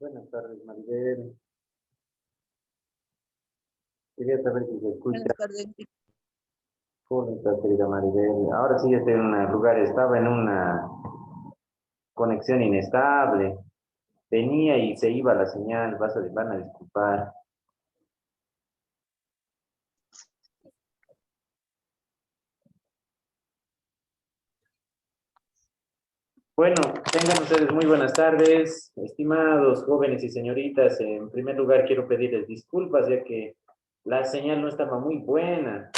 Buenas tardes, Maribel. Quería saber si se escucha. Buenas tardes. ¿Cómo estás, querida Maribel? Ahora sí estoy en un lugar, estaba en una conexión inestable. Venía y se iba la señal, van a disculpar. Bueno, tengan ustedes muy buenas tardes, estimados jóvenes y señoritas. En primer lugar, quiero pedirles disculpas, ya que la señal no estaba muy buena.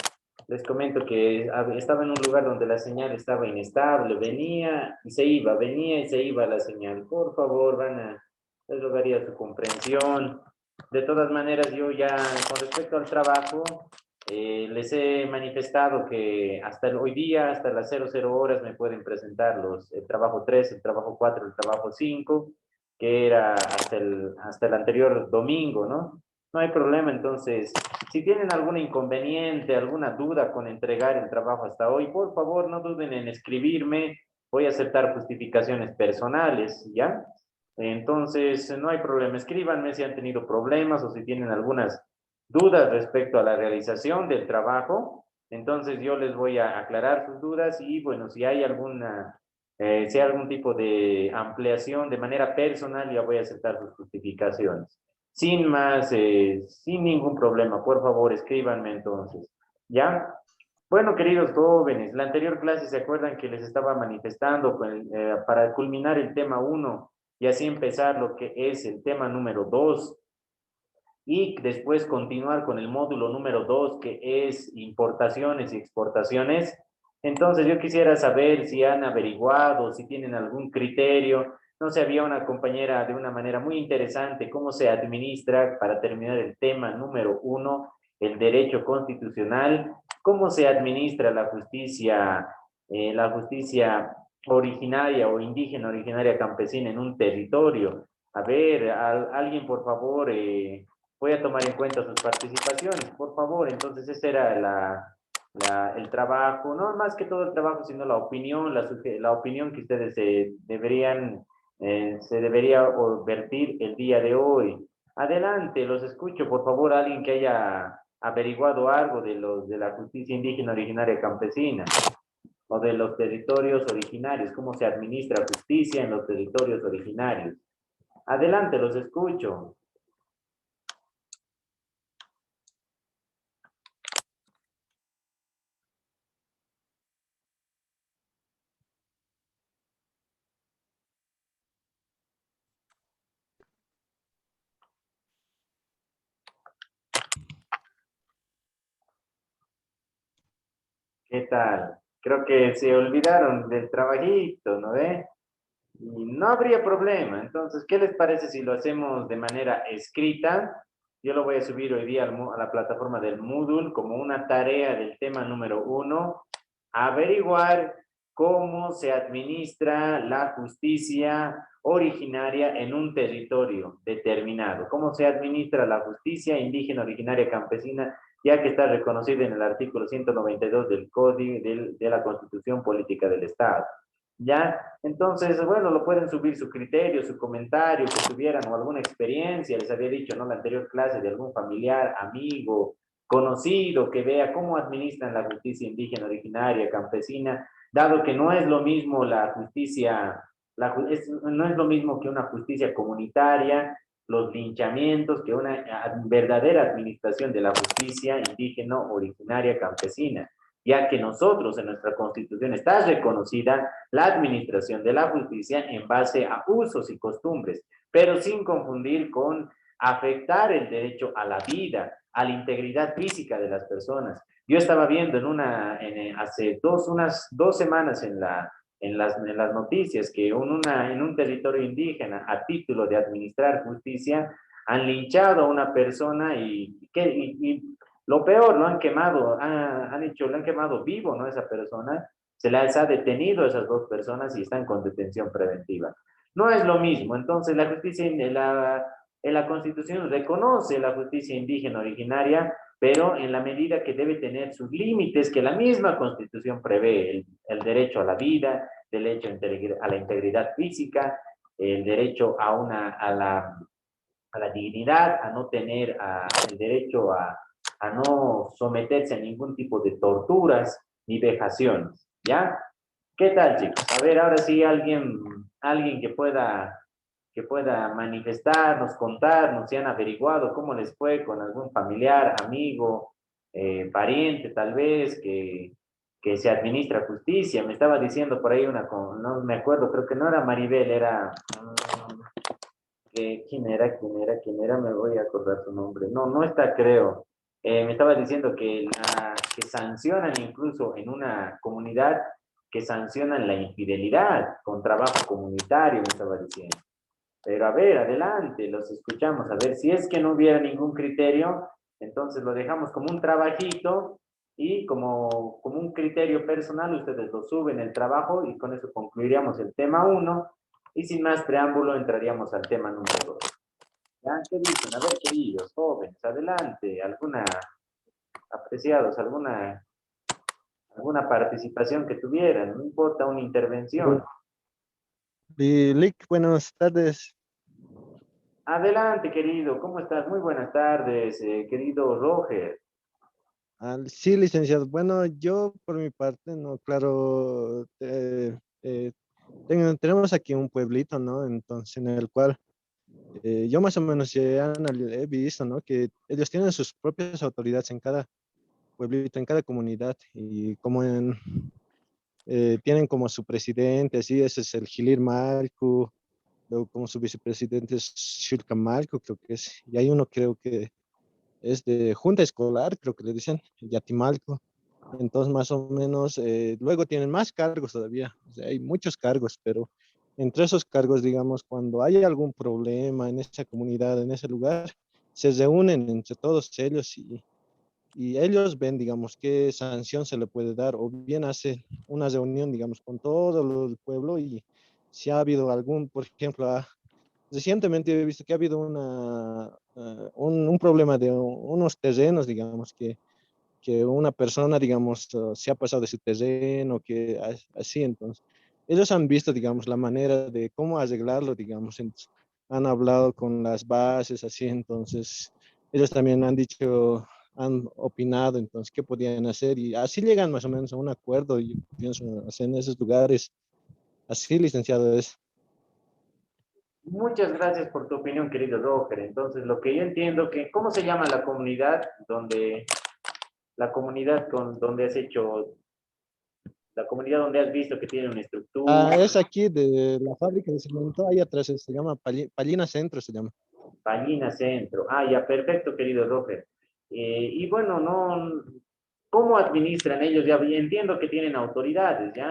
Les comento que estaba en un lugar donde la señal estaba inestable, venía y se iba la señal. Por favor, les rogaría su comprensión. De todas maneras, yo ya con respecto al trabajo, les he manifestado que hoy día, hasta las 00 horas, me pueden presentar el trabajo 3, el trabajo 4, el trabajo 5, que era hasta el anterior domingo, ¿no? No hay problema. Entonces, si tienen algún inconveniente, alguna duda con entregar el trabajo hasta hoy, por favor, no duden en escribirme. Voy a aceptar justificaciones personales, ¿ya? Entonces, no hay problema. Escríbanme si han tenido problemas o si tienen algunas dudas respecto a la realización del trabajo. Entonces, yo les voy a aclarar sus dudas y, bueno, si hay algún tipo de ampliación de manera personal, ya voy a aceptar sus justificaciones. Sin más, sin ningún problema, por favor, escríbanme entonces. ¿Ya? Bueno, queridos jóvenes, la anterior clase se acuerdan que les estaba manifestando para culminar el tema 1 y así empezar lo que es el tema número 2 y después continuar con el módulo número 2 que es importaciones y exportaciones. Entonces yo quisiera saber si han averiguado, si tienen algún criterio. No sé, había una compañera de una manera muy interesante cómo se administra, para terminar el tema número 1, el derecho constitucional, cómo se administra la justicia originaria o indígena, originaria campesina en un territorio. A ver, alguien por favor, voy a tomar en cuenta sus participaciones, por favor. Entonces ese era el trabajo, no más que todo el trabajo, sino la opinión, la opinión que ustedes se debería vertir el día de hoy. Adelante, los escucho, por favor, alguien que haya averiguado algo de la justicia indígena originaria campesina o de los territorios originarios, cómo se administra justicia en los territorios originarios. Adelante, los escucho. ¿Qué tal? Creo que se olvidaron del trabajito, ¿no ve? Y no habría problema. Entonces, ¿qué les parece si lo hacemos de manera escrita? Yo lo voy a subir hoy día a la plataforma del Moodle como una tarea del tema número 1, averiguar cómo se administra la justicia originaria en un territorio determinado, cómo se administra la justicia indígena originaria campesina, ya que está reconocida en el artículo 192 del Código de la Constitución Política del Estado. ¿Ya? Entonces, bueno, lo pueden subir su criterio, su comentario, que tuvieran o alguna experiencia, les había dicho, ¿no? La anterior clase de algún familiar, amigo, conocido, que vea cómo administran la justicia indígena originaria, campesina, dado que no es lo mismo la justicia, no es lo mismo que una justicia comunitaria, los linchamientos, que una verdadera administración de la justicia indígena originaria campesina, ya que nosotros en nuestra Constitución está reconocida la administración de la justicia en base a usos y costumbres, pero sin confundir con afectar el derecho a la vida, a la integridad física de las personas. Yo estaba viendo hace unas 2 semanas en las noticias que en un territorio indígena, a título de administrar justicia, han linchado a una persona y lo peor, lo han quemado, lo han quemado vivo, ¿no? Esa persona, se les ha detenido a esas 2 personas y están con detención preventiva. No es lo mismo. Entonces, la Constitución reconoce la justicia indígena originaria, pero en la medida que debe tener sus límites, que la misma Constitución prevé: el derecho a la vida, derecho a la integridad física, el derecho a la dignidad, a no tener el derecho a no someterse a ningún tipo de torturas ni vejaciones, ¿ya? ¿Qué tal, chicos? A ver, ahora sí, alguien que pueda manifestarnos, contarnos si han averiguado cómo les fue con algún familiar, amigo, pariente tal vez, que se administra justicia. Me estaba diciendo por ahí no me acuerdo, creo que no era Maribel, era... ¿quién era? Me voy a acordar su nombre. No, no está, creo. Me estaba diciendo que sancionan incluso en una comunidad, que sancionan la infidelidad con trabajo comunitario, me estaba diciendo. Pero a ver, adelante, los escuchamos. A ver, si es que no hubiera ningún criterio, entonces lo dejamos como un trabajito y como un criterio personal, ustedes lo suben el trabajo y con eso concluiríamos el tema uno y sin más preámbulo entraríamos al tema número 2. ¿Ya? ¿Qué dicen? A ver, queridos, jóvenes, adelante, apreciados, alguna participación que tuvieran, no importa una intervención. Lick, buenas tardes. Adelante, querido, ¿cómo estás? Muy buenas tardes, querido Roger. Sí, licenciado. Bueno, yo por mi parte, no, claro, tenemos aquí un pueblito, ¿no? Entonces, en el cual yo más o menos he visto, ¿no? Que ellos tienen sus propias autoridades en cada pueblito, en cada comunidad, y tienen como su presidente, así, ese es el Gilir Malcu, luego como su vicepresidente es Shulka Malcu, creo que es, y hay uno creo que es de junta escolar, creo que le dicen, Yatimalco. Entonces, más o menos, luego tienen más cargos todavía. O sea, hay muchos cargos, pero entre esos cargos, digamos, cuando hay algún problema en esa comunidad, en ese lugar, se reúnen entre todos ellos y ellos ven, digamos, qué sanción se le puede dar, o bien hace una reunión, digamos, con todo el pueblo y si ha habido algún, por ejemplo, recientemente he visto que ha habido un problema de unos terrenos, digamos, que una persona, digamos, se ha pasado de su terreno, así, entonces, ellos han visto, digamos, la manera de cómo arreglarlo, digamos, han hablado con las bases, así, entonces, ellos también han dicho, han opinado, entonces, qué podían hacer, y así llegan más o menos a un acuerdo, y yo pienso, así en esos lugares, así, licenciado, es. Muchas gracias por tu opinión, querido Roger. Entonces, lo que yo entiendo que, ¿cómo se llama donde has hecho, la comunidad donde has visto que tiene una estructura? Es aquí de la fábrica de cemento, ahí atrás se llama Pallina Centro, se llama. Pallina Centro. Ah, ya, perfecto, querido Roger. Y bueno, no, ¿cómo administran ellos? Ya entiendo que tienen autoridades, ¿ya?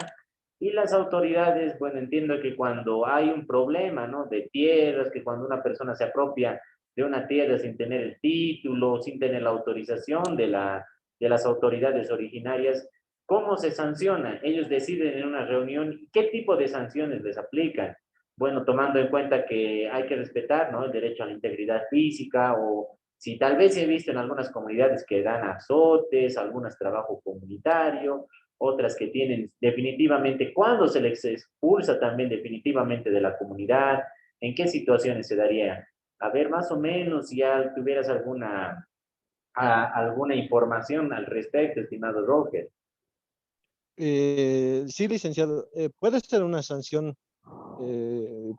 Y las autoridades, bueno, entiendo que cuando hay un problema, ¿no? De tierras, que cuando una persona se apropia de una tierra sin tener el título, sin tener la autorización de las autoridades originarias, ¿cómo se sanciona? Ellos deciden en una reunión qué tipo de sanciones les aplican. Bueno, tomando en cuenta que hay que respetar, ¿no? El derecho a la integridad física, o si tal vez he visto en algunas comunidades que dan azotes, algunas trabajo comunitario, otras que tienen definitivamente, cuando se les expulsa también definitivamente de la comunidad, ¿en qué situaciones se daría? A ver, más o menos, si ya tuvieras alguna información al respecto, estimado Roger. Sí, licenciado, puede ser una sanción,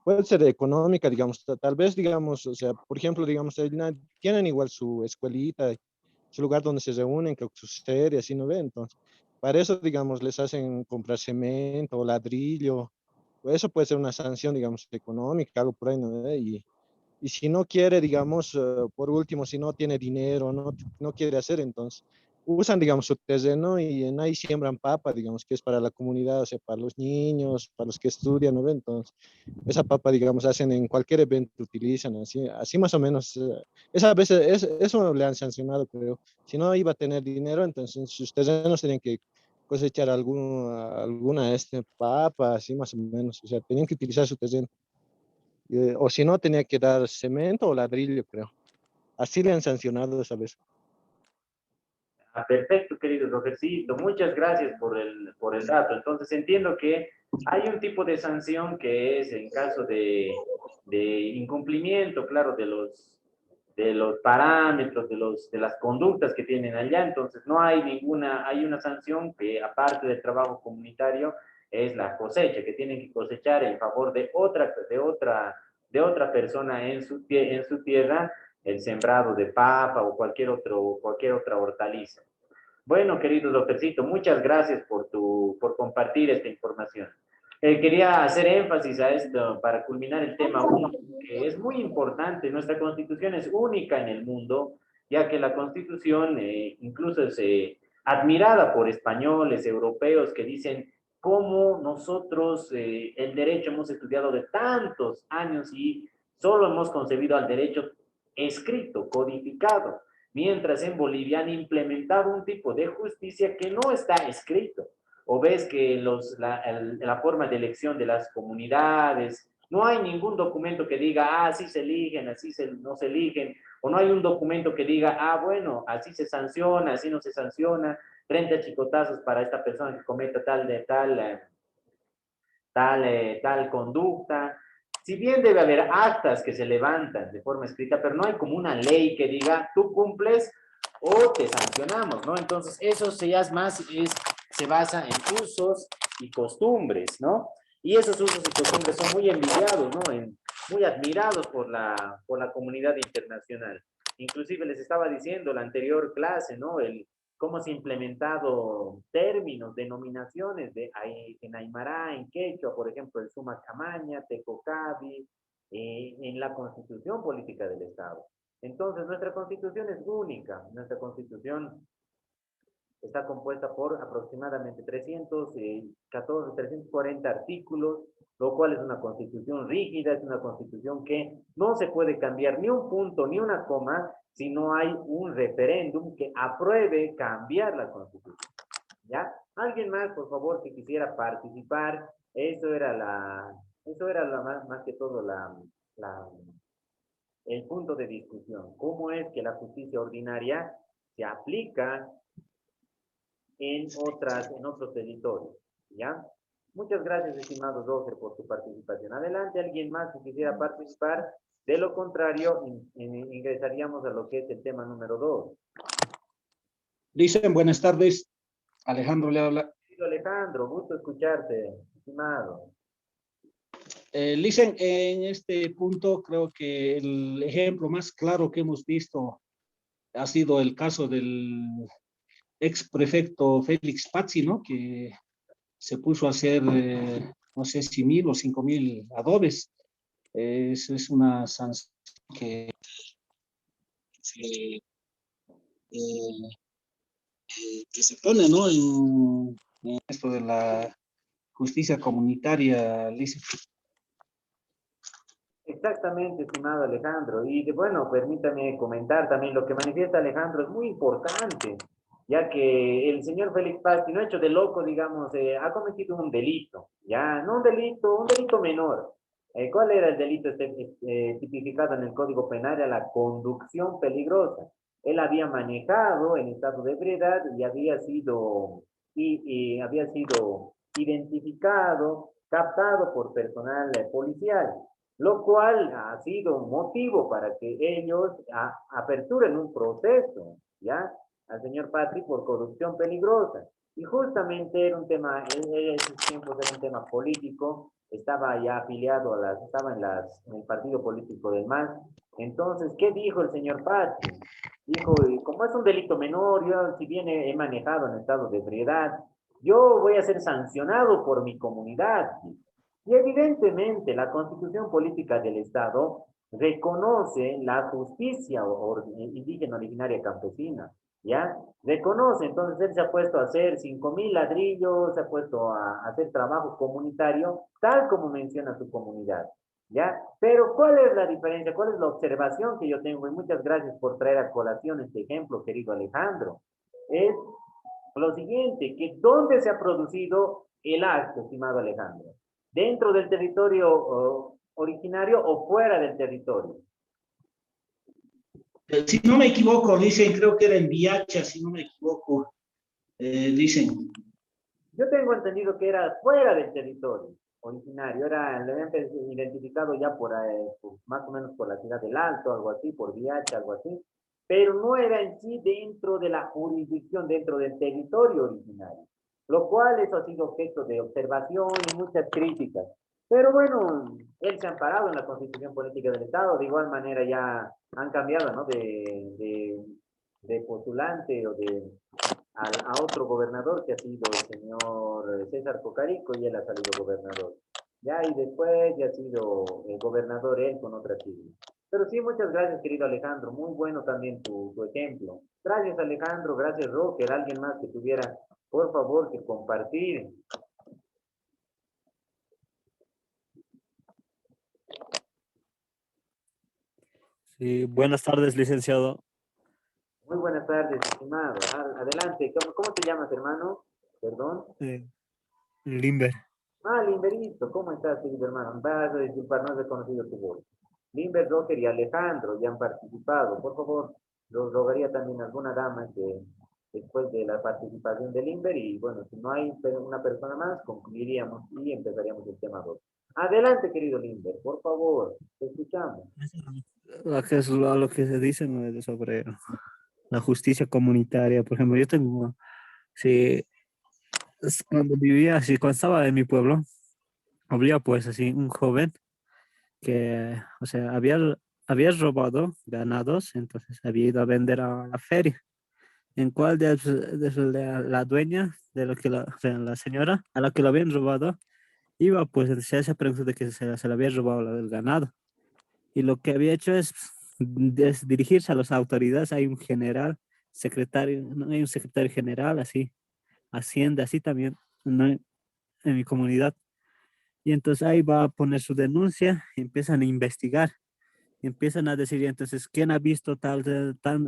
puede ser económica, digamos, tal vez, digamos, o sea, por ejemplo, digamos, tienen igual su escuelita, su lugar donde se reúnen, creo que su sede, así no ve, entonces, para eso, digamos, les hacen comprar cemento o ladrillo, o eso puede ser una sanción, digamos, económica, algo por ahí, ¿no ve? Y si no quiere, digamos, por último, si no tiene dinero, no quiere hacer, entonces usan, digamos, su terreno y en ahí siembran papa, digamos, que es para la comunidad, o sea, para los niños, para los que estudian, ¿no? Entonces, esa papa, digamos, hacen en cualquier evento, utilizan, así más o menos. Esa veces, eso le han sancionado, creo. Si no iba a tener dinero, entonces sus terrenos tenían que cosechar alguna papa, así más o menos, o sea, tenían que utilizar su terreno. O si no, tenía que dar cemento o ladrillo, creo. Así le han sancionado esa vez. Ah, perfecto, querido Rogercito. Muchas gracias por el dato. Entonces entiendo que hay un tipo de sanción que es en caso de incumplimiento, claro, de los parámetros, de las conductas que tienen allá. Entonces no hay ninguna, hay una sanción que aparte del trabajo comunitario es la cosecha, que tienen que cosechar en favor de otra persona en su tierra, el sembrado de papa o cualquier otra hortaliza. Bueno, querido doctorcito, muchas gracias por compartir esta información. Quería hacer énfasis a esto para culminar el tema 1, que es muy importante. Nuestra constitución es única en el mundo, ya que la constitución incluso es admirada por españoles, europeos, que dicen cómo nosotros el derecho hemos estudiado de tantos años y solo hemos concebido al derecho escrito, codificado, mientras en Bolivia han implementado un tipo de justicia que no está escrito. O ves que la forma de elección de las comunidades, no hay ningún documento que diga, así se eligen, no se eligen, o no hay un documento que diga, bueno, así se sanciona, así no se sanciona, 30 chicotazos para esta persona que cometa tal conducta. Si bien debe haber actas que se levantan de forma escrita, pero no hay como una ley que diga, tú cumples o te sancionamos, ¿no? Entonces, eso se basa en usos y costumbres, ¿no? Y esos usos y costumbres son muy envidiados, ¿no? Muy admirados por la comunidad internacional. Inclusive les estaba diciendo la anterior clase, ¿no? Cómo se han implementado términos, denominaciones en Aymara, en Quechua, por ejemplo, el Suma Camaña, Tecocabi, en la Constitución Política del Estado. Entonces, nuestra Constitución es única. Nuestra Constitución está compuesta por aproximadamente 340 artículos, lo cual es una constitución rígida, es una constitución que no se puede cambiar ni un punto ni una coma si no hay un referéndum que apruebe cambiar la constitución. ¿Ya? ¿Alguien más, por favor, que quisiera participar? Eso era más que todo el punto de discusión. ¿Cómo es que la justicia ordinaria se aplica en otros territorios? ¿Ya? Muchas gracias, estimado Roger, por tu participación. Adelante, alguien más que quisiera participar. De lo contrario, ingresaríamos a lo que es el tema número 2. Dicen, buenas tardes. Alejandro le habla. Alejandro, gusto escucharte, estimado. Dicen, en este punto creo que el ejemplo más claro que hemos visto ha sido el caso del ex prefecto Félix Pazzi, ¿no? Que se puso a hacer, no sé si 1,000 o 5,000 adobes. Eso es una sanción que se pone, ¿no? En esto de la justicia comunitaria, Lice. Exactamente, estimado Alejandro. Y bueno, permítame comentar también lo que manifiesta Alejandro, es muy importante, ya que el señor Félix Pazzi, no hecho de loco, digamos, ha cometido un delito, ya, no un delito menor. ¿Cuál era el delito tipificado en el Código Penal? Era la conducción peligrosa. Él había manejado en estado de ebriedad y había sido identificado, captado por personal policial, lo cual ha sido un motivo para que ellos aperturen un proceso, ¿ya? Al señor Patri por corrupción peligrosa. Y justamente era un tema, en esos tiempos era un tema político, estaba ya afiliado en el partido político del MAS. Entonces, ¿qué dijo el señor Patri? Dijo, como es un delito menor, yo si bien he manejado en estado de ebriedad, yo voy a ser sancionado por mi comunidad. Y evidentemente la Constitución Política del Estado reconoce la justicia indígena originaria campesina, ¿ya? Reconoce, entonces él se ha puesto a hacer 5,000 ladrillos, se ha puesto a hacer trabajo comunitario, tal como menciona su comunidad, ¿ya? Pero ¿cuál es la diferencia? ¿Cuál es la observación que yo tengo? Y muchas gracias por traer a colación este ejemplo, querido Alejandro. Es lo siguiente, que ¿dónde se ha producido el acto, estimado Alejandro? ¿Dentro del territorio originario o fuera del territorio? Si no me equivoco, dicen, creo que era en Viacha, si no me equivoco, dicen. Yo tengo entendido que era fuera del territorio. originario, le habían identificado ya más o menos por la ciudad del Alto, algo así, por Viacha, algo así, pero no era en sí dentro de la jurisdicción, dentro del territorio originario, lo cual eso ha sido objeto de observación y muchas críticas. Pero bueno, él se ha amparado en la Constitución Política del Estado, de igual manera ya han cambiado, ¿no? De postulante o a otro gobernador que ha sido el señor César Cocarico y él ha salido gobernador. Ya, y después ya ha sido gobernador él con otra sigla. Pero sí, muchas gracias, querido Alejandro. Muy bueno también tu ejemplo. Gracias, Alejandro. Gracias, Rocker. Alguien más que tuviera, por favor, que compartir. Sí, buenas tardes, licenciado. Muy buenas tardes, estimado. Adelante. ¿Cómo te llamas, hermano? Perdón. Limber. Limberito, ¿cómo estás, querido hermano? Vas a disculpar, no he reconocido tu voz. Limber, Rocker y Alejandro ya han participado. Por favor, los rogaría también a alguna dama que después de la participación de Limber, y bueno, si no hay una persona más, concluiríamos y empezaríamos el tema 2. Adelante, querido Limber, por favor, te escuchamos. A lo que se dice, ¿no?, sobre la justicia comunitaria. Por ejemplo, yo tengo, sí, cuando vivía así, cuando estaba en mi pueblo, había pues así un joven que, o sea, había robado ganados, entonces había ido a vender a la feria, en cual la dueña de lo que o sea, la señora a la que lo habían robado, iba pues a esa pregunta de que se le había robado el ganado. Y lo que había hecho es dirigirse a las autoridades. Hay un general, secretario, no hay un secretario general, así, Hacienda, así también, ¿no?, en mi comunidad. Y entonces ahí va a poner su denuncia y empiezan a investigar. Y empiezan a decir, entonces, ¿quién ha visto tal,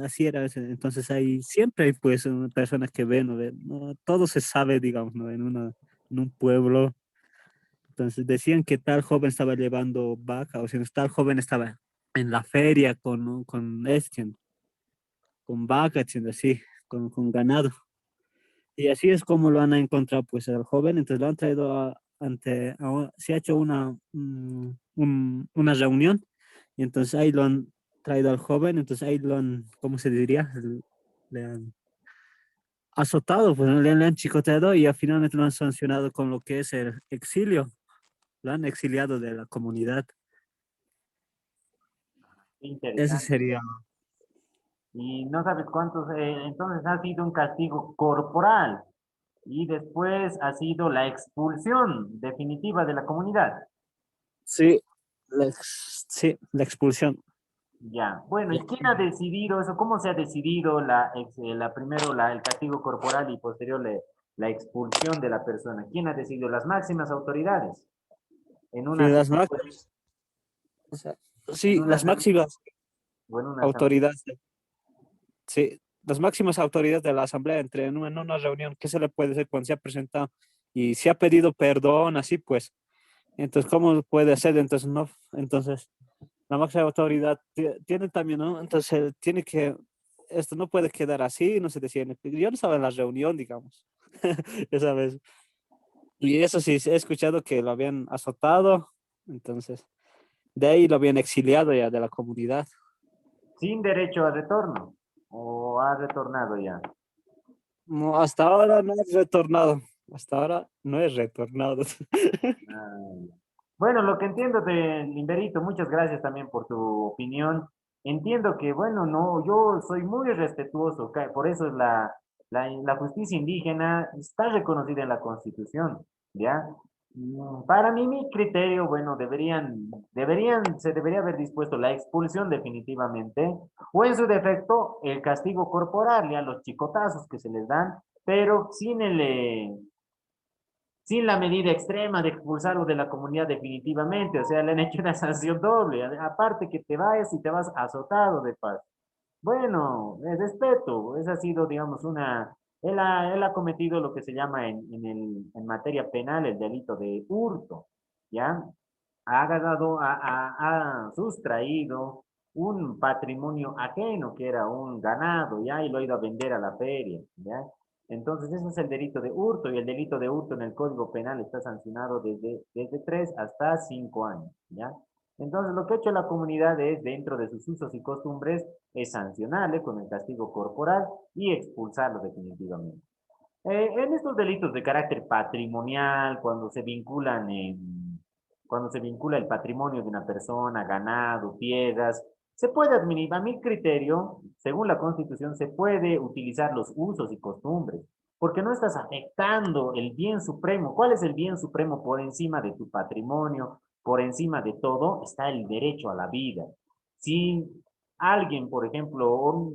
así era? Entonces ahí siempre hay pues personas que ven, ¿no? No, todo se sabe, digamos, ¿no?, en un pueblo. Entonces decían que tal joven estaba llevando vaca, o sea, tal joven estaba en la feria con vaca, así, con ganado. Y así es como lo han encontrado pues al joven. Entonces lo han traído se ha hecho una reunión, y entonces ahí lo han traído al joven. Entonces ahí lo han, ¿cómo se diría? Le han azotado, pues ¿no? Le han chicoteado, y finalmente lo han sancionado con lo que es el exilio. Lo han exiliado de la comunidad. Ese Interesante. sería. Y no sabes cuántos, entonces ha sido un castigo corporal y después ha sido la expulsión definitiva de la comunidad. Sí, sí, la expulsión. Ya, bueno, La ¿y quién ha expulsión. decidido eso? ¿Cómo se ha decidido primero el castigo corporal y posterior la expulsión de la persona? ¿Quién ha decidido? Las máximas autoridades. En Sí, una asamblea, o sea, en sí, una las asamblea, máximas o en una asamblea. autoridades, sí, las máximas autoridades de la asamblea en una reunión. ¿Qué se le puede hacer cuando se ha presentado y se ha pedido perdón, así pues? Entonces, ¿cómo puede hacer? Entonces, no, entonces, la máxima autoridad tiene también, ¿no? Entonces, esto no puede quedar así, no se decía. Yo no estaba en la reunión, digamos, esa vez. Y eso sí, he escuchado que lo habían azotado, entonces, de ahí lo habían exiliado ya de la comunidad. Sin derecho a retorno. ¿O ha retornado ya? No, hasta ahora no he retornado. Hasta ahora no he retornado. Ah, bueno, lo que entiendo de Limberito, muchas gracias también por tu opinión. Entiendo que, bueno, no, yo soy muy respetuoso, por eso es la justicia indígena está reconocida en la Constitución, ¿ya? Para mí, mi criterio, bueno, se debería haber dispuesto la expulsión definitivamente, o en su defecto, el castigo corporal, ya los chicotazos que se les dan, pero sin la medida extrema de expulsarlo de la comunidad definitivamente, o sea, le han hecho una sanción doble, aparte que te vayas y te vas azotado de paz. Bueno, respeto, esa ha sido, digamos, él ha cometido lo que se llama en materia penal el delito de hurto, ¿ya? Ha agarrado, ha sustraído un patrimonio ajeno que era un ganado, ¿ya? Y lo ha ido a vender a la feria, ¿ya? Entonces, eso es el delito de hurto, y el delito de hurto en el Código Penal está sancionado desde 3 hasta 5 años, ¿ya? Entonces, lo que ha hecho la comunidad es, dentro de sus usos y costumbres, es sancionarle con el castigo corporal y expulsarlo definitivamente. En estos delitos de carácter patrimonial, cuando se vincula el patrimonio de una persona, ganado, tierras, se puede administrar, a mi criterio, según la Constitución, se puede utilizar los usos y costumbres, porque no estás afectando el bien supremo. ¿Cuál es el bien supremo por encima de tu patrimonio? Por encima de todo está el derecho a la vida. Si alguien, por ejemplo,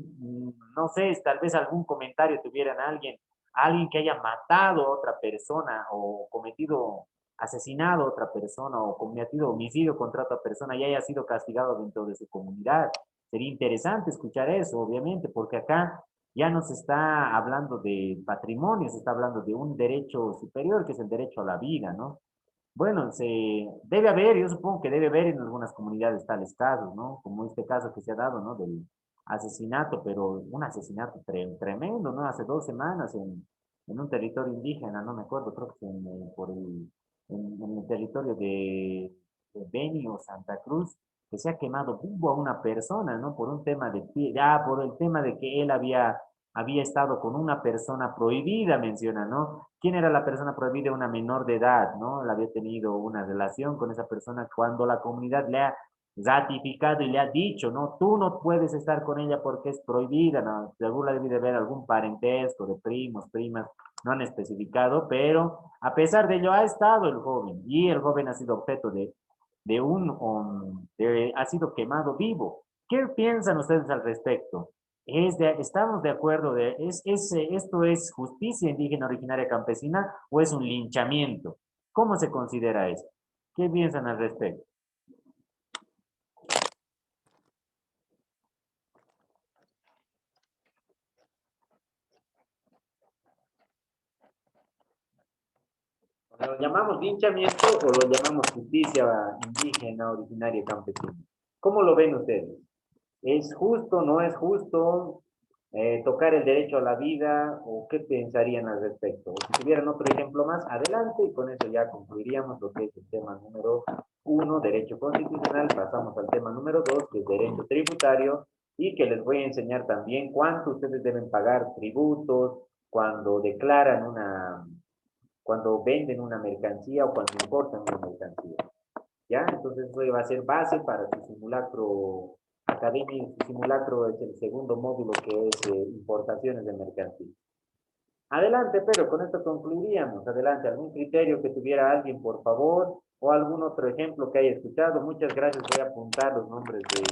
no sé, tal vez algún comentario tuvieran alguien que haya matado a otra persona o cometido asesinado a otra persona o cometido homicidio contra otra persona y haya sido castigado dentro de su comunidad. Sería interesante escuchar eso, obviamente, porque acá ya no se está hablando de patrimonio, se está hablando de un derecho superior, que es el derecho a la vida, ¿no? Bueno, debe haber, yo supongo que debe haber en algunas comunidades tales casos, ¿no? Como este caso que se ha dado, ¿no? Del asesinato, pero un asesinato tremendo, ¿no? Hace 2 semanas en un territorio indígena, no me acuerdo, creo que en el territorio de Beni o Santa Cruz, que se ha quemado vivo a una persona, ¿no? Por un tema por el tema de que él había estado con una persona prohibida, menciona, ¿no? ¿Quién era la persona prohibida? Una menor de edad, ¿no? Él había tenido una relación con esa persona cuando la comunidad le ha ratificado y le ha dicho, ¿no? Tú no puedes estar con ella porque es prohibida, ¿no? Seguro debe de haber algún parentesco de primos, primas, no han especificado, pero a pesar de ello ha estado el joven y el joven ha sido objeto ha sido quemado vivo. ¿Qué piensan ustedes al respecto? ¿Estamos de acuerdo esto es justicia indígena originaria campesina o es un linchamiento? ¿Cómo se considera eso? ¿Qué piensan al respecto? ¿Lo llamamos linchamiento o lo llamamos justicia indígena originaria campesina? ¿Cómo lo ven ustedes? ¿Es justo, no es justo tocar el derecho a la vida o qué pensarían al respecto? O si tuvieran otro ejemplo más, adelante y con eso ya concluiríamos lo que es el tema número 1, derecho constitucional. Pasamos al tema número 2, que es derecho tributario y que les voy a enseñar también cuánto ustedes deben pagar tributos cuando cuando venden una mercancía o cuando importan una mercancía. ¿Ya? Entonces eso va a ser base para su simulacro académico. Su simulacro es el segundo módulo que es importaciones de mercancía. Adelante, pero con esto concluiríamos. Adelante, algún criterio que tuviera alguien, por favor, o algún otro ejemplo que haya escuchado. Muchas gracias. Voy a apuntar los nombres de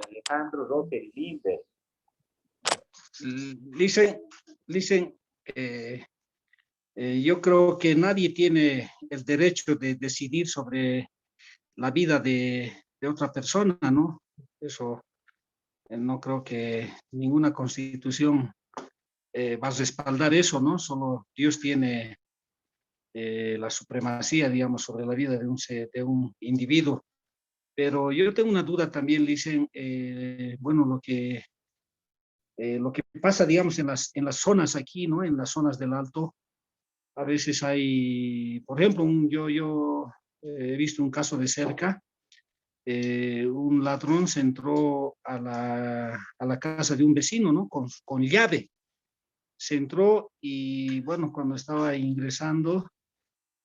Alejandro, Roger y Limber. Dicen, yo creo que nadie tiene el derecho de decidir sobre la vida de otra persona, ¿no? Eso no creo que ninguna constitución va a respaldar eso, ¿no? Solo Dios tiene la supremacía, digamos, sobre la vida de un individuo. Pero yo tengo una duda también, dicen, bueno, lo que pasa, digamos, en las zonas aquí, ¿no? En las zonas del Alto, a veces hay, por ejemplo, yo he visto un caso de cerca. Un ladrón se entró a la casa de un vecino, ¿no? Con llave. Se entró y, bueno, cuando estaba ingresando,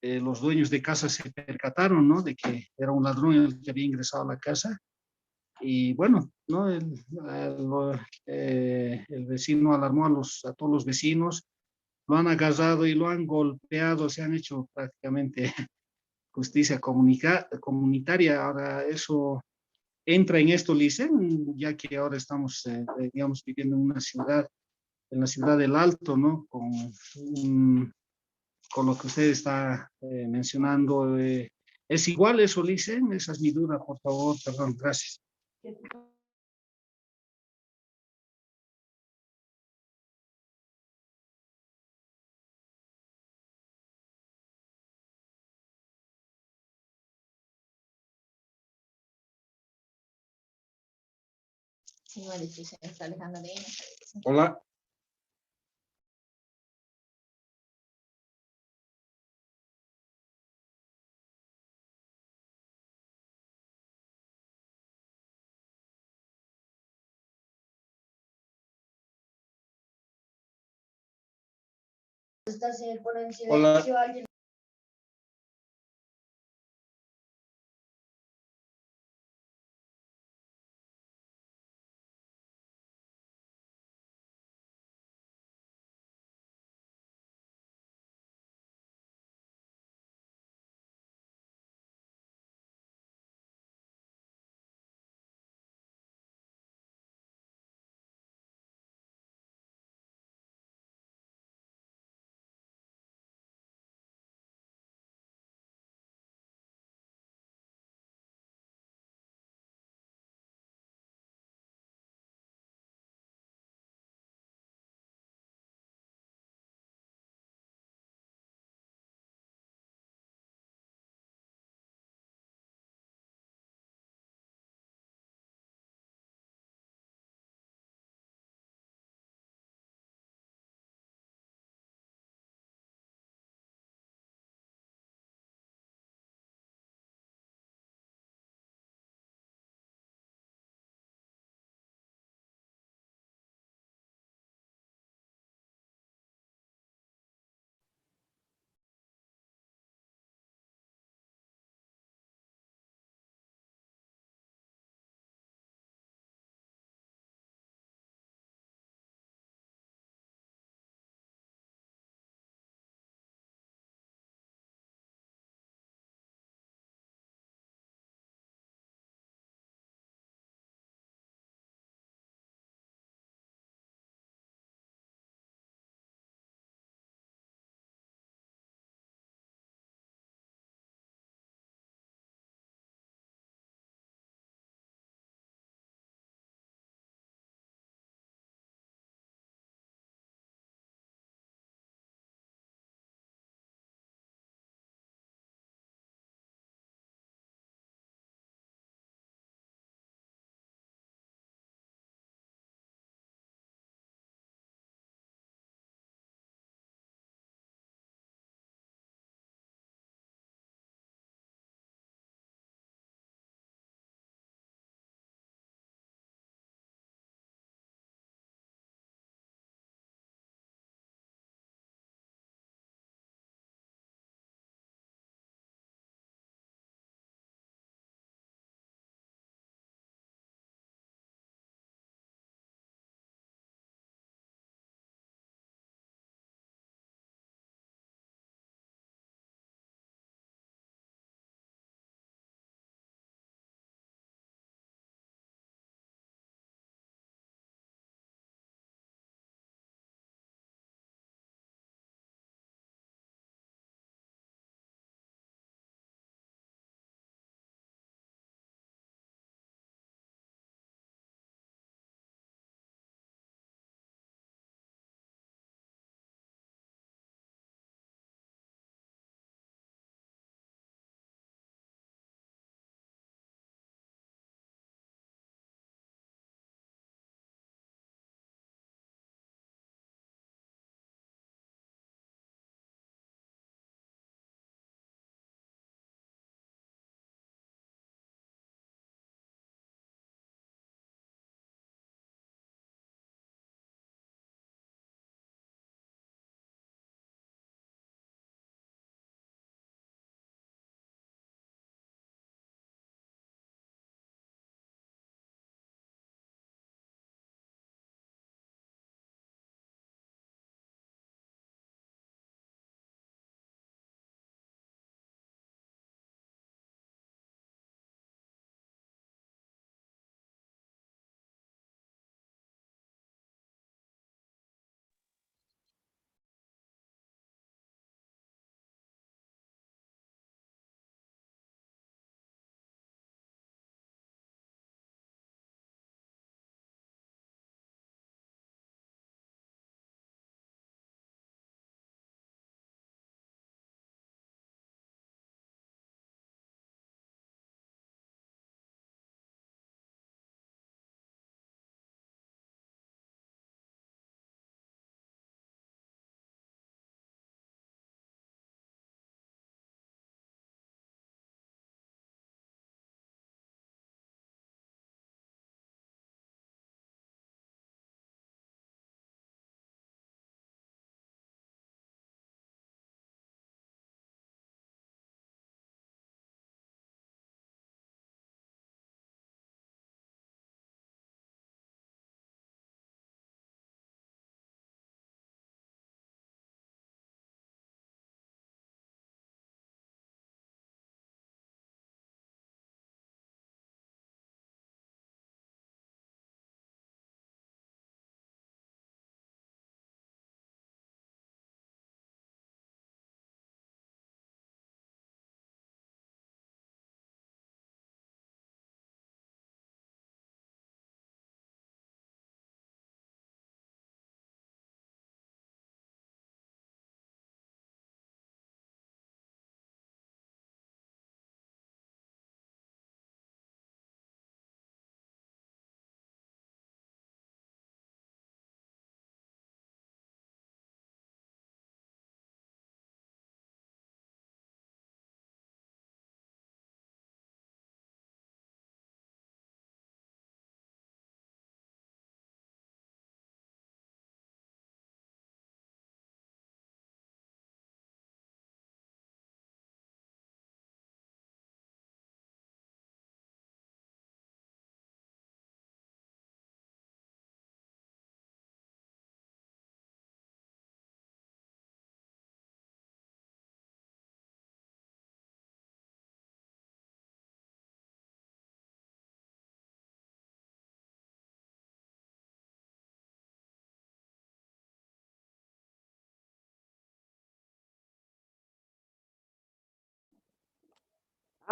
los dueños de casa se percataron, ¿no? De que era un ladrón el que había ingresado a la casa. Y, bueno, ¿no? El vecino alarmó a todos los vecinos, lo han agarrado y lo han golpeado, se han hecho prácticamente justicia comunitaria. Ahora, eso entra en esto, Licen, ya que ahora estamos, digamos, viviendo en una ciudad, en la ciudad del Alto, ¿no? Con lo que usted está mencionando. ¿Es igual eso, Licen? Esa es mi duda, por favor. Perdón, gracias. Sí, bueno, sí, se está alejando de ella. Hola. Hola.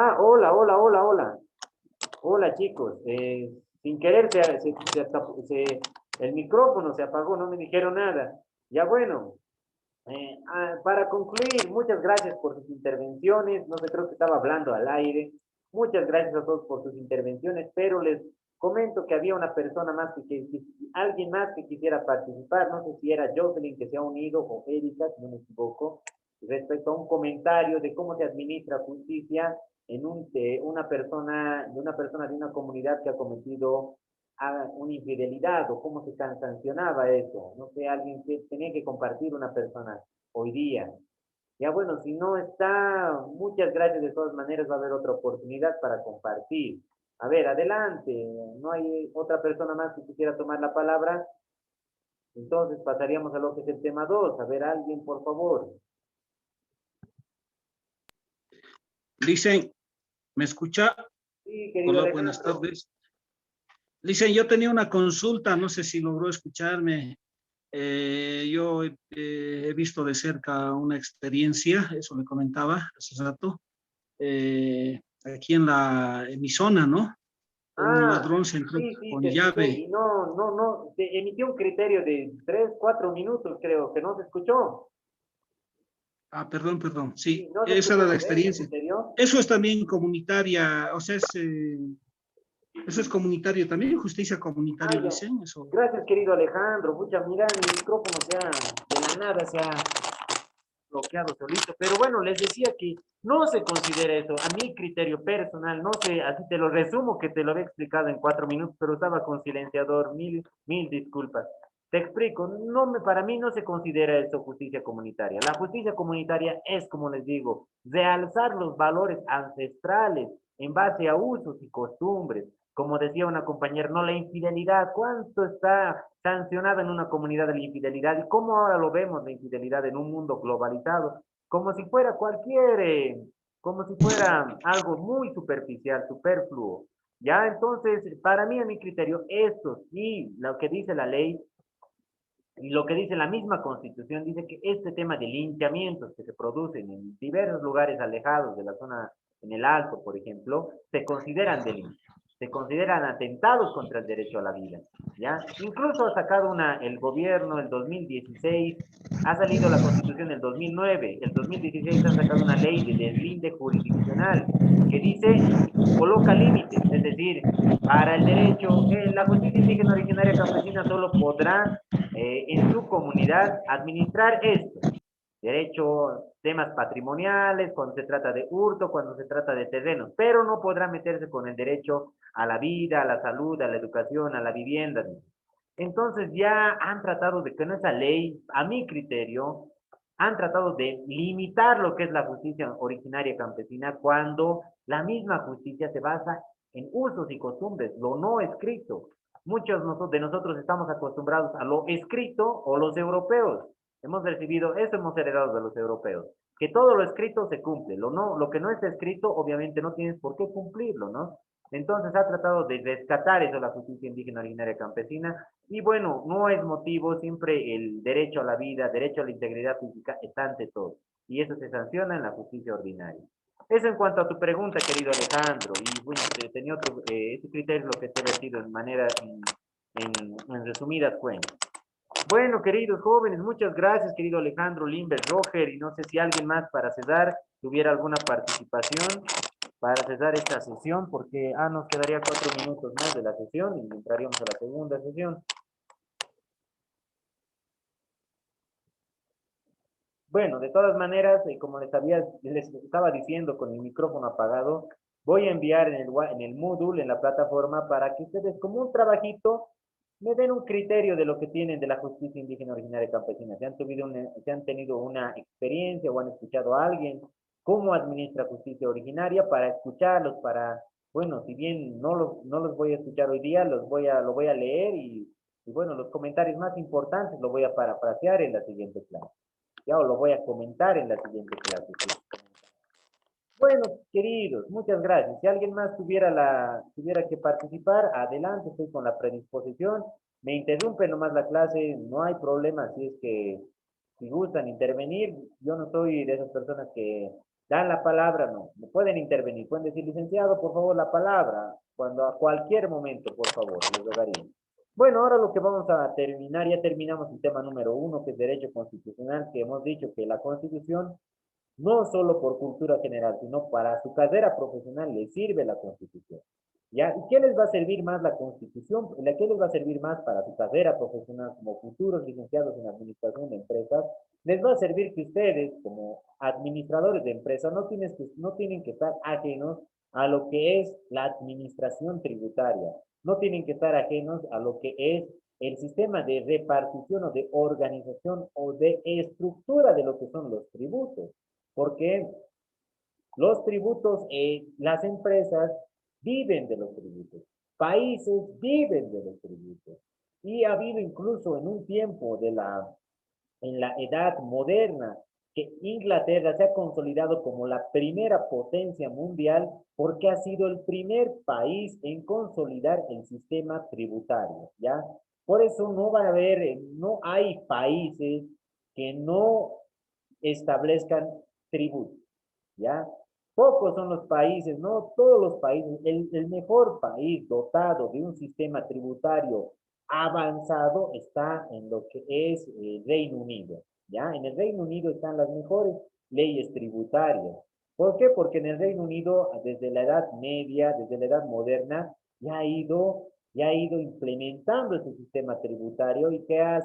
Ah, hola, hola, hola, hola. Hola, chicos. Sin querer el micrófono se apagó, no me dijeron nada. Ya bueno, para concluir, muchas gracias por sus intervenciones. No sé, creo que estaba hablando al aire. Muchas gracias a todos por sus intervenciones, pero les comento que había una persona más alguien más que quisiera participar. No sé si era Jocelyn que se ha unido o Erika, si no me equivoco, respecto a un comentario de cómo se administra justicia en una persona de una comunidad que ha cometido una infidelidad o cómo se sancionaba eso. No sé, alguien que tenía que compartir una persona hoy día. Ya bueno, si no está, muchas gracias de todas maneras, va a haber otra oportunidad para compartir. A ver, adelante, no hay otra persona más que quisiera tomar la palabra, entonces pasaríamos a lo que es el tema 2. A ver, alguien, por favor. Dicen, ¿me escucha? Sí, querido Hola, buenas Alejandro. tardes. Dicen, yo tenía una consulta, no sé si logró escucharme. Yo he visto de cerca una experiencia, eso le comentaba hace rato, aquí en mi zona, ¿no? Un Ah, ladrón se entró sí, sí, con te escuché llave. y no, te emitió un criterio de 3, 4 minutos, creo, que no se escuchó. Ah, perdón, Sí, sí, no se esa era escuchó, la ¿no ve? ¿Ese experiencia. criterio? Eso es también comunitaria, o sea, eso es comunitario también, justicia Ah, comunitaria, ya. dicen, eso. Gracias, querido Alejandro. Mucha, mira, mi micrófono de la nada se ha bloqueado solito. Pero bueno, les decía que no se considera eso. A mi criterio personal, no sé, así te lo resumo, que te lo había explicado en 4 minutos, pero estaba con silenciador. Mil disculpas. Te explico, para mí no se considera eso justicia comunitaria. La justicia comunitaria es, como les digo, realzar los valores ancestrales en base a usos y costumbres. Como decía una compañera, no la infidelidad, ¿cuánto está sancionada en una comunidad de la infidelidad? ¿Y cómo ahora lo vemos la infidelidad en un mundo globalizado? Como si fuera como si fuera algo muy superficial, superfluo. Ya, entonces, para mí, a mi criterio, esto sí, lo que dice la ley y lo que dice la misma Constitución, dice que este tema de linchamientos que se producen en diversos lugares alejados de la zona, en el Alto, por ejemplo, se consideran delitos, se consideran atentados contra el derecho a la vida, ¿ya? Incluso ha sacado el gobierno, el 2016, ha salido la Constitución el 2009, el 2016 han sacado una ley de deslinde jurisdiccional que dice, coloca límites, es decir, para el derecho, la justicia indígena originaria campesina solo podrá en su comunidad administrar esto. Derecho, temas patrimoniales, cuando se trata de hurto, cuando se trata de terrenos, pero no podrá meterse con el derecho a la vida, a la salud, a la educación, a la vivienda. Entonces ya han tratado de que en esa ley, a mi criterio, han tratado de limitar lo que es la justicia originaria campesina cuando la misma justicia se basa en usos y costumbres, lo no escrito. Muchos de nosotros estamos acostumbrados a lo escrito o los europeos. Hemos recibido eso, hemos heredado de los europeos. Que todo lo escrito se cumple. Lo que no está escrito, obviamente no tienes por qué cumplirlo, ¿no? Entonces ha tratado de rescatar eso la justicia indígena originaria campesina y bueno, no es motivo, siempre el derecho a la vida, derecho a la integridad física está ante todo y eso se sanciona en la justicia ordinaria. Eso en cuanto a tu pregunta, querido Alejandro, y bueno, tenía ese criterio es lo que te he vertido en resumidas cuentas. Bueno, queridos jóvenes, muchas gracias, querido Alejandro, Limber, Roger, y no sé si alguien más para cesar tuviera alguna participación para cesar esta sesión, porque nos quedaría 4 minutos más de la sesión y entraríamos a la segunda sesión. Bueno, de todas maneras, como les estaba diciendo con el micrófono apagado, voy a enviar en el Moodle, en la plataforma, para que ustedes, como un trabajito, me den un criterio de lo que tienen de la justicia indígena originaria campesina. Si han tenido una experiencia o han escuchado a alguien cómo administra justicia originaria para escucharlos, bueno, si bien no los voy a escuchar hoy día, lo voy a leer y bueno, los comentarios más importantes lo voy a parafrasear en la siguiente clase. Ya os lo voy a comentar en la siguiente clase. Bueno, queridos, muchas gracias. Si alguien más tuviera que participar, adelante, estoy con la predisposición. Me interrumpe nomás la clase, no hay problema, si es que si gustan intervenir, yo no soy de esas personas que Dan la palabra, no pueden intervenir, pueden decir, licenciado, por favor, la palabra, cuando a cualquier momento, por favor, les rogaría. Bueno, ahora lo que vamos a terminar, ya terminamos el tema número 1, que es derecho constitucional, que hemos dicho que la Constitución, no solo por cultura general, sino para su carrera profesional le sirve la Constitución. ¿Ya? ¿Y qué les va a servir más la Constitución? ¿Qué les va a servir más para su carrera profesional como futuros licenciados en administración de empresas? Les va a servir que ustedes, como administradores de empresas, no tienen que estar ajenos a lo que es la administración tributaria, no tienen que estar ajenos a lo que es el sistema de repartición o de organización o de estructura de lo que son los tributos, porque los tributos, las empresas viven de los tributos, países viven de los tributos, y ha habido incluso en un tiempo en la edad moderna, que Inglaterra se ha consolidado como la primera potencia mundial porque ha sido el primer país en consolidar el sistema tributario, ¿ya? Por eso no va a haber, no hay países que no establezcan tributos, ¿ya? Pocos son los países, no todos los países. El mejor país dotado de un sistema tributario avanzado está en lo que es el Reino Unido, ¿ya? En el Reino Unido están las mejores leyes tributarias. ¿Por qué? Porque en el Reino Unido, desde la Edad Media, desde la Edad Moderna, ya ha ido implementando ese sistema tributario y ya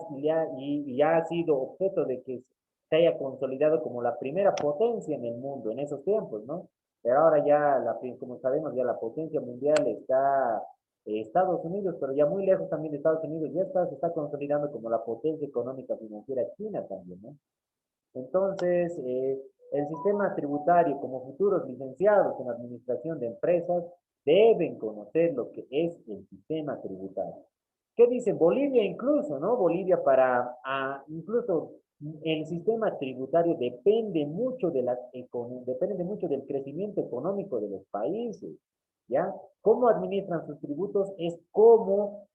ha sido objeto de que se haya consolidado como la primera potencia en el mundo en esos tiempos, ¿no? Pero ahora ya, como sabemos, ya la potencia mundial está Estados Unidos, pero ya muy lejos también de Estados Unidos, se está consolidando como la potencia económica financiera china también, ¿no? Entonces, el sistema tributario, como futuros licenciados en administración de empresas, deben conocer lo que es el sistema tributario. ¿Qué dice Bolivia incluso, no? Bolivia incluso el sistema tributario depende mucho del crecimiento económico de los países, ¿ya? Cómo administran sus tributos es cuán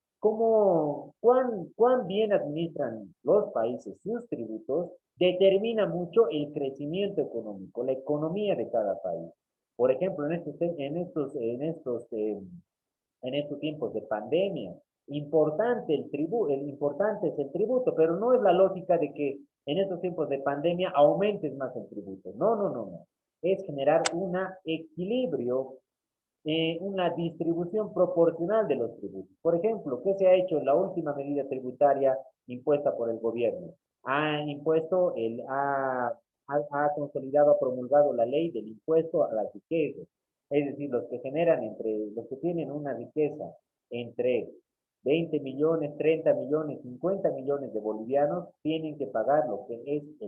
bien administran los países sus tributos, determina mucho el crecimiento económico, la economía de cada país. Por ejemplo, en estos tiempos de pandemia, importante es el tributo, pero no es la lógica de que en estos tiempos de pandemia aumentes más el tributo. No, no, no, no. Es generar un equilibrio, una distribución proporcional de los tributos. Por ejemplo, ¿qué se ha hecho en la última medida tributaria impuesta por el gobierno? Ha consolidado, ha promulgado la ley del impuesto a las riquezas. Es decir, los que tienen una riqueza entre 20 millones, 30 millones, 50 millones de bolivianos, tienen que pagar lo que es el